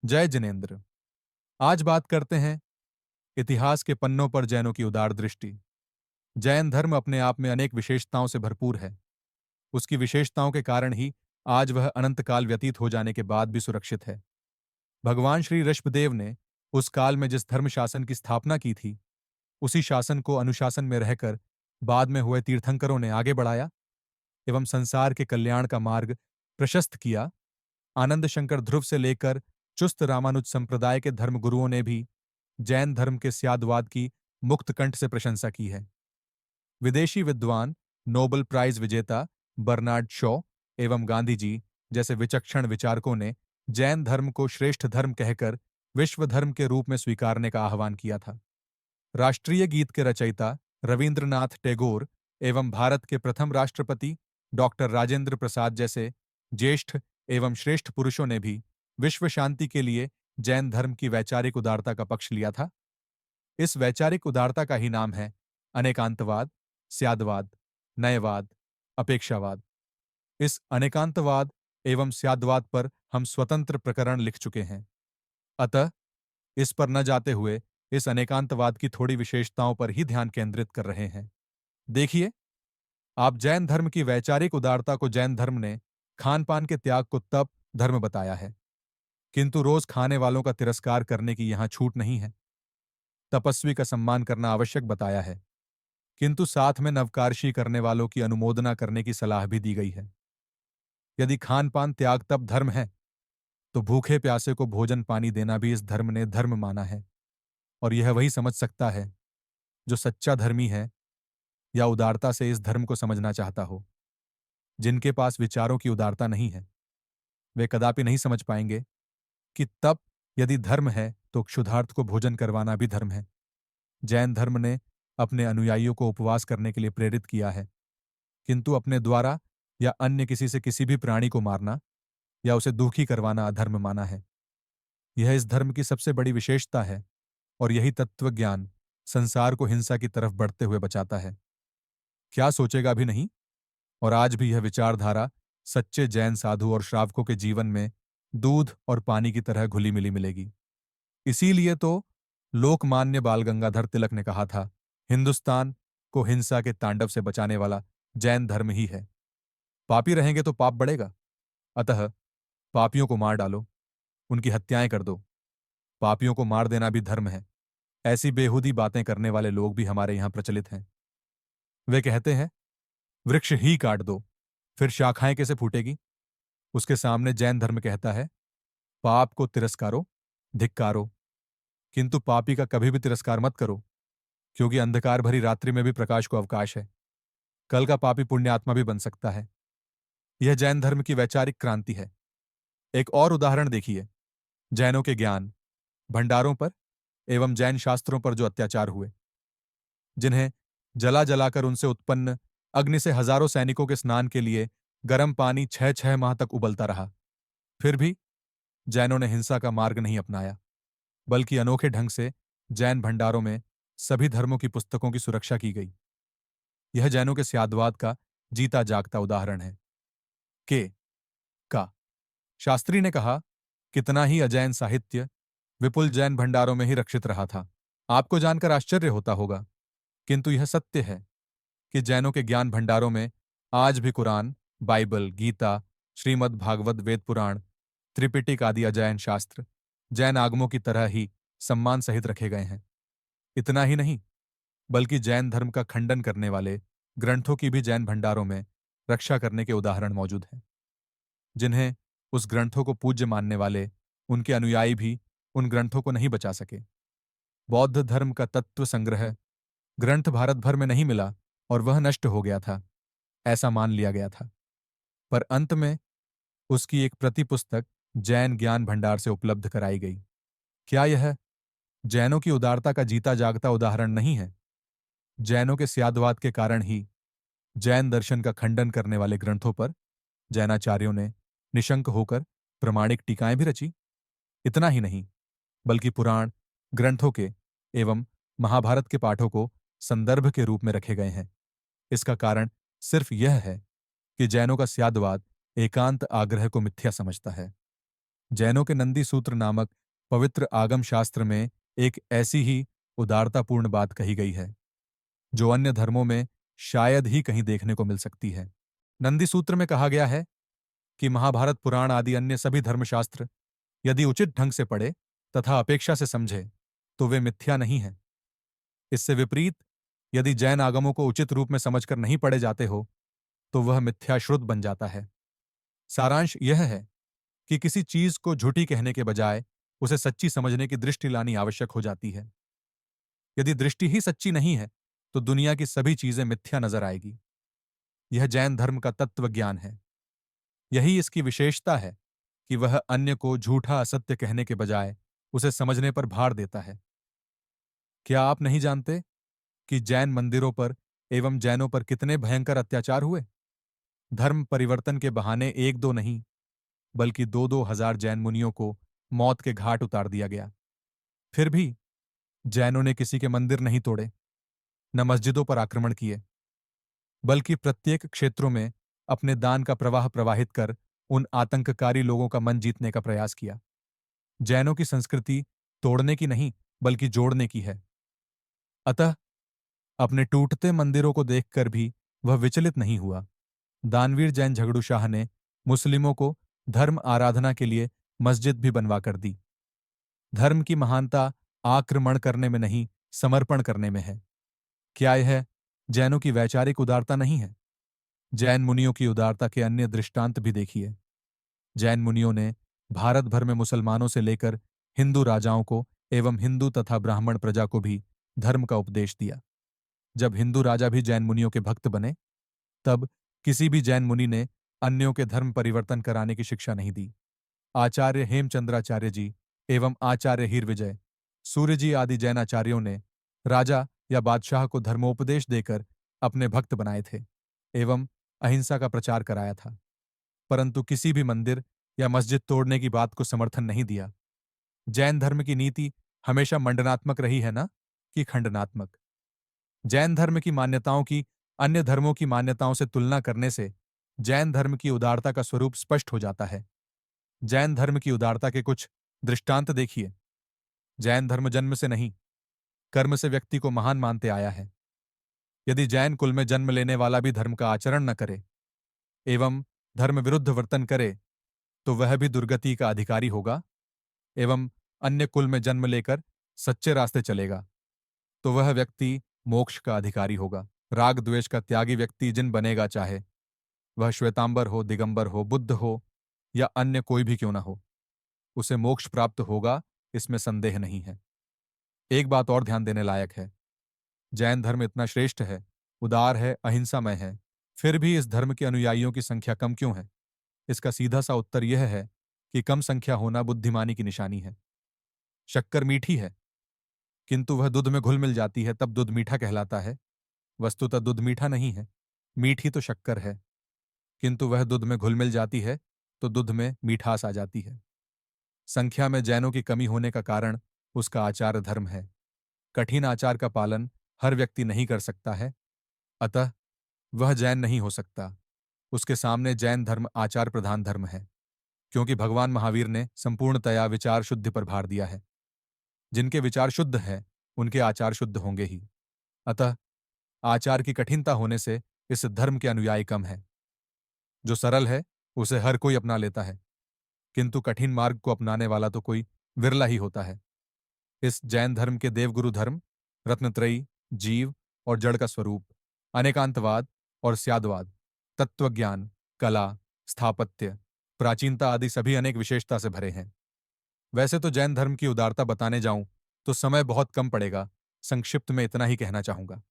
जय जिनेन्द्र। आज बात करते हैं इतिहास के पन्नों पर जैनों की उदार दृष्टि। जैन धर्म अपने आप में अनेक विशेषताओं से भरपूर है। उसकी विशेषताओं के कारण ही आज वह अनंत काल व्यतीत हो जाने के बाद भी सुरक्षित है। भगवान श्री ऋषभदेव ने उस काल में जिस धर्म शासन की स्थापना की थी, उसी शासन को अनुशासन में रहकर बाद में हुए तीर्थंकरों ने आगे बढ़ाया एवं संसार के कल्याण का मार्ग प्रशस्त किया। आनंद शंकर ध्रुव से लेकर चुस्त रामानुज संप्रदाय के धर्मगुरुओं ने भी जैन धर्म के स्यादवाद की मुक्त कंठ से प्रशंसा की है। विदेशी विद्वान, नोबेल प्राइज विजेता बर्नार्ड शॉ एवं गांधी जी जैसे विचक्षण विचारकों ने जैन धर्म को श्रेष्ठ धर्म कहकर विश्व धर्म के रूप में स्वीकारने का आह्वान किया था। राष्ट्रीय गीत के रचयिता रविंद्रनाथ टैगोर एवं भारत के प्रथम राष्ट्रपति डॉक्टर राजेंद्र प्रसाद जैसे ज्येष्ठ एवं श्रेष्ठ पुरुषों ने भी विश्व शांति के लिए जैन धर्म की वैचारिक उदारता का पक्ष लिया था। इस वैचारिक उदारता का ही नाम है अनेकांतवाद, स्यादवाद, नयवाद, अपेक्षावाद। इस अनेकांतवाद एवं स्यादवाद पर हम स्वतंत्र प्रकरण लिख चुके हैं। अतः इस पर न जाते हुए इस अनेकांतवाद की थोड़ी विशेषताओं पर ही ध्यान केंद्रित कर रहे हैं। देखिए, आप जैन धर्म की वैचारिक उदारता को जैन धर्म ने खान पान के त्याग को तप धर्म बताया है, किंतु रोज खाने वालों का तिरस्कार करने की यहां छूट नहीं है। तपस्वी का सम्मान करना आवश्यक बताया है, किंतु साथ में नवकारशी करने वालों की अनुमोदना करने की सलाह भी दी गई है। यदि खान पान त्याग तप धर्म है, तो भूखे प्यासे को भोजन पानी देना भी इस धर्म ने धर्म माना है। और यह वही समझ सकता है जो सच्चा धर्मी है या उदारता से इस धर्म को समझना चाहता हो। जिनके पास विचारों की उदारता नहीं है, वे कदापि नहीं समझ पाएंगे कि तप यदि धर्म है तो क्षुधार्त को भोजन करवाना भी धर्म है। जैन धर्म ने अपने अनुयायियों को उपवास करने के लिए प्रेरित किया है, किंतु अपने द्वारा या अन्य किसी से किसी भी प्राणी को मारना या उसे दुखी करवाना अधर्म माना है। यह इस धर्म की सबसे बड़ी विशेषता है और यही तत्व ज्ञान संसार को हिंसा की तरफ बढ़ते हुए बचाता है। क्या सोचेगा भी नहीं। और आज भी यह विचारधारा सच्चे जैन साधु और श्रावकों के जीवन में दूध और पानी की तरह घुली मिली मिलेगी। इसीलिए तो लोकमान्य बाल गंगाधर तिलक ने कहा था, हिंदुस्तान को हिंसा के तांडव से बचाने वाला जैन धर्म ही है। पापी रहेंगे तो पाप बढ़ेगा, अतः पापियों को मार डालो, उनकी हत्याएं कर दो। पापियों को मार देना भी धर्म है। ऐसी बेहूदी बातें करने वाले लोग भी हमारे यहां प्रचलित हैं। वे कहते हैं, वृक्ष ही काट दो, फिर शाखाएं कैसे फूटेगी। उसके सामने जैन धर्म कहता है, पाप को तिरस्कारो, धिक्कारो, किंतु पापी का कभी भी तिरस्कार मत करो, क्योंकि अंधकार भरी रात्रि में भी प्रकाश को अवकाश है। कल का पापी पुण्यात्मा भी बन सकता है। यह जैन धर्म की वैचारिक क्रांति है। एक और उदाहरण देखिए, जैनों के ज्ञान भंडारों पर एवं जैन शास्त्रों पर जो अत्याचार हुए, जिन्हें जला जलाकर उनसे उत्पन्न अग्नि से हजारों सैनिकों के स्नान के लिए गर्म पानी 6-6 माह तक उबलता रहा, फिर भी जैनों ने हिंसा का मार्ग नहीं अपनाया, बल्कि अनोखे ढंग से जैन भंडारों में सभी धर्मों की पुस्तकों की सुरक्षा की गई। यह जैनों के स्यादवाद का जीता जागता उदाहरण है। के का शास्त्री ने कहा, कितना ही अजैन साहित्य विपुल जैन भंडारों में ही रक्षित रहा था। आपको जानकर आश्चर्य होता होगा, किंतु यह सत्य है कि जैनों के ज्ञान भंडारों में आज भी कुरान, बाइबल, गीता, श्रीमद् भागवत, वेद पुराण, त्रिपिटक आदि अजैन शास्त्र जैन आगमों की तरह ही सम्मान सहित रखे गए हैं। इतना ही नहीं, बल्कि जैन धर्म का खंडन करने वाले ग्रंथों की भी जैन भंडारों में रक्षा करने के उदाहरण मौजूद हैं। जिन्हें उस ग्रंथों को पूज्य मानने वाले उनके अनुयायी भी उन ग्रंथों को नहीं बचा सके। बौद्ध धर्म का तत्व संग्रह ग्रंथ भारत भर में नहीं मिला और वह नष्ट हो गया था, ऐसा मान लिया गया था। पर अंत में उसकी एक प्रति पुस्तक जैन ज्ञान भंडार से उपलब्ध कराई गई। क्या यह जैनों की उदारता का जीता जागता उदाहरण नहीं है? जैनों के स्यादवाद के कारण ही जैन दर्शन का खंडन करने वाले ग्रंथों पर जैनाचार्यों ने निशंक होकर प्रमाणिक टीकाएं भी रची। इतना ही नहीं, बल्कि पुराण ग्रंथों के एवं महाभारत के पाठों को संदर्भ के रूप में रखे गए हैं। इसका कारण सिर्फ यह है कि जैनों का स्यादवाद एकांत आग्रह को मिथ्या समझता है। जैनों के नंदी सूत्र नामक पवित्र आगम शास्त्र में एक ऐसी ही उदारतापूर्ण बात कही गई है जो अन्य धर्मों में शायद ही कहीं देखने को मिल सकती है। नंदी सूत्र में कहा गया है कि महाभारत पुराण आदि अन्य सभी धर्मशास्त्र यदि उचित ढंग से पढ़े तथा अपेक्षा से समझे तो वे मिथ्या नहीं हैं। इससे विपरीत यदि जैन आगमों को उचित रूप में समझकर नहीं पढ़े जाते हो तो वह मिथ्याश्रुत बन जाता है। सारांश यह है कि किसी चीज को झूठी कहने के बजाय उसे सच्ची समझने की दृष्टि लानी आवश्यक हो जाती है। यदि दृष्टि ही सच्ची नहीं है तो दुनिया की सभी चीजें मिथ्या नजर आएगी। यह जैन धर्म का तत्व ज्ञान है। यही इसकी विशेषता है कि वह अन्य को झूठा असत्य कहने के बजाय उसे समझने पर भार देता है। क्या आप नहीं जानते कि जैन मंदिरों पर एवं जैनों पर कितने भयंकर अत्याचार हुए? धर्म परिवर्तन के बहाने एक दो नहीं बल्कि दो दो हजार जैन मुनियों को मौत के घाट उतार दिया गया। फिर भी जैनों ने किसी के मंदिर नहीं तोड़े, न मस्जिदों पर आक्रमण किए, बल्कि प्रत्येक क्षेत्रों में अपने दान का प्रवाह प्रवाहित कर उन आतंककारी लोगों का मन जीतने का प्रयास किया। जैनों की संस्कृति तोड़ने की नहीं बल्कि जोड़ने की है। अतः अपने टूटते मंदिरों को देखकर भी वह विचलित नहीं हुआ। दानवीर जैन झगड़ू शाह ने मुस्लिमों को धर्म आराधना के लिए मस्जिद भी बनवा कर दी। धर्म की महानता आक्रमण करने में नहीं, समर्पण करने में है। क्या यह जैनों की वैचारिक उदारता नहीं है? जैन मुनियों की उदारता के अन्य दृष्टांत भी देखिए। जैन मुनियों ने भारत भर में मुसलमानों से लेकर हिंदू राजाओं को एवं हिंदू तथा ब्राह्मण प्रजा को भी धर्म का उपदेश दिया। जब हिंदू राजा भी जैन मुनियों के भक्त बने, तब किसी भी जैन मुनि ने अन्यों के धर्म परिवर्तन कराने की शिक्षा नहीं दी। आचार्य हेमचंद्राचार्य जी एवं आचार्य हीरविजय, सूर्य जी आदि जैनाचार्यों ने राजा या बादशाह को धर्मोपदेश देकर अपने भक्त बनाए थे एवं अहिंसा का प्रचार कराया था, परंतु किसी भी मंदिर या मस्जिद तोड़ने की बात को समर्थन नहीं दिया। जैन धर्म की नीति हमेशा मंडनात्मक रही है ना कि खंडनात्मक? जैन धर्म की मान्यताओं की अन्य धर्मों की मान्यताओं से तुलना करने से जैन धर्म की उदारता का स्वरूप स्पष्ट हो जाता है। जैन धर्म की उदारता के कुछ दृष्टांत देखिए। जैन धर्म जन्म से नहीं, कर्म से व्यक्ति को महान मानते आया है। यदि जैन कुल में जन्म लेने वाला भी धर्म का आचरण न करे एवं धर्म विरुद्ध वर्तन करे तो वह भी दुर्गति का अधिकारी होगा एवं अन्य कुल में जन्म लेकर सच्चे रास्ते चलेगा तो वह व्यक्ति मोक्ष का अधिकारी होगा। राग द्वेष का त्यागी व्यक्ति जिन बनेगा, चाहे वह श्वेतांबर हो, दिगंबर हो, बुद्ध हो या अन्य कोई भी क्यों ना हो, उसे मोक्ष प्राप्त होगा, इसमें संदेह नहीं है। एक बात और ध्यान देने लायक है। जैन धर्म इतना श्रेष्ठ है, उदार है, अहिंसामय है, फिर भी इस धर्म के अनुयायियों की संख्या कम क्यों है? इसका सीधा सा उत्तर यह है कि कम संख्या होना बुद्धिमानी की निशानी है। शक्कर मीठी है, किंतु वह दूध में घुल मिल जाती है तब दूध मीठा कहलाता है। वस्तुतः दूध मीठा नहीं है, मीठी तो शक्कर है, किंतु वह दूध में घुल मिल जाती है तो दूध में मिठास आ जाती है। संख्या में जैनों की कमी होने का कारण उसका आचार धर्म है। कठिन आचार का पालन हर व्यक्ति नहीं कर सकता है, अतः वह जैन नहीं हो सकता। उसके सामने जैन धर्म आचार प्रधान धर्म है, क्योंकि भगवान महावीर ने संपूर्णतया विचार शुद्धि पर भार दिया है। जिनके विचार शुद्ध हैं, उनके आचार शुद्ध होंगे ही। अतः आचार की कठिनता होने से इस धर्म के अनुयायी कम है। जो सरल है उसे हर कोई अपना लेता है, किंतु कठिन मार्ग को अपनाने वाला तो कोई विरला ही होता है। इस जैन धर्म के देवगुरु धर्म, रत्नत्रयी, जीव और जड़ का स्वरूप, अनेकांतवाद और स्यादवाद, तत्वज्ञान, कला, स्थापत्य, प्राचीनता आदि सभी अनेक विशेषता से भरे हैं। वैसे तो जैन धर्म की उदारता बताने जाऊं तो समय बहुत कम पड़ेगा, संक्षिप्त में इतना ही कहना चाहूंगा।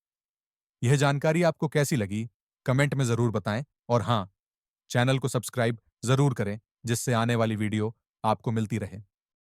यह जानकारी आपको कैसी लगी, कमेंट में जरूर बताएं और हां, चैनल को सब्सक्राइब जरूर करें जिससे आने वाली वीडियो आपको मिलती रहे।